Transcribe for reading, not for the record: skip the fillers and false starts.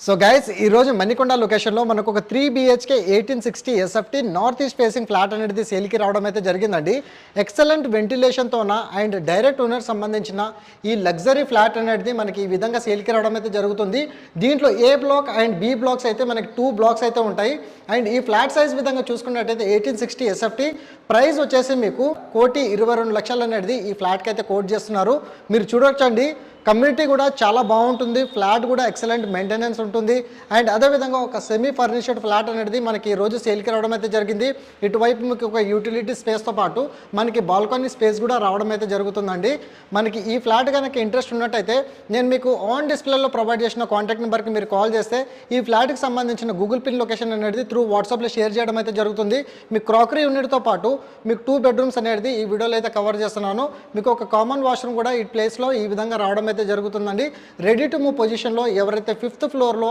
So guys ఈరోజు మణికొండ లొకేషన్లో మనకు ఒక 3 BHK 1860 SFT north east facing flat అనేది సేల్కి రావడం అయితే జరిగిందండి. ఎక్సలెంట్ వెంటిలేషన్తోన అండ్ డైరెక్ట్ ఓనర్ సంబంధించిన ఈ లగ్జరీ ఫ్లాట్ అనేది మనకి ఈ విధంగా సేల్కి రావడం అయితే జరుగుతుంది. దీంట్లో ఏ బ్లాక్ అండ్ బి బ్లాక్స్ అయితే మనకి 2 బ్లాక్స్ అయితే ఉంటాయి. అండ్ ఈ ఫ్లాట్ సైజ్ విధంగా చూసుకున్నట్టయితే 1860 SFT ప్రైస్ వచ్చేసి మీకు 1,22,00,000 అనేది ఈ ఫ్లాట్కి అయితే కోట్ చేస్తున్నారు. మీరు చూడొచ్చండి, కమ్యూనిటీ కూడా చాలా బాగుంటుంది, ఫ్లాట్ కూడా ఎక్సలెంట్ మెయింటెనెన్స్ ఉంటుంది. అండ్ అదేవిధంగా ఒక సెమీ ఫర్నిష్డ్ ఫ్లాట్ అనేది మనకి ఈ రోజు సేల్కి రావడం అయితే జరిగింది. ఇటువైపు మీకు ఒక యూటిలిటీ స్పేస్తో పాటు మనకి బాల్కనీ స్పేస్ కూడా రావడం అయితే జరుగుతుందండి. మనకి ఈ ఫ్లాట్ కనుక ఇంట్రెస్ట్ ఉన్నట్టయితే నేను మీకు ఆన్ డిస్ప్లేలో ప్రొవైడ్ చేసిన కాంటాక్ట్ నెంబర్కి మీరు కాల్ చేస్తే ఈ ఫ్లాట్కి సంబంధించిన గూగుల్ పిన్ లొకేషన్ అనేది త్రూ వాట్సాప్లో షేర్ చేయడం అయితే జరుగుతుంది. మీకు క్రాకరీ యూనిట్తో పాటు మీకు 2 బెడ్రూమ్స్ అనేది ఈ వీడియోలో అయితే కవర్ చేస్తున్నాను. మీకు ఒక కామన్ వాష్రూమ్ కూడా ఈ ప్లేస్లో ఈ విధంగా రావడం అయితే జరుగుతుందండి. రెడీ టు మూవ్ పొజిషన్లో ఎవరైతే 5th ఫ్లోర్లో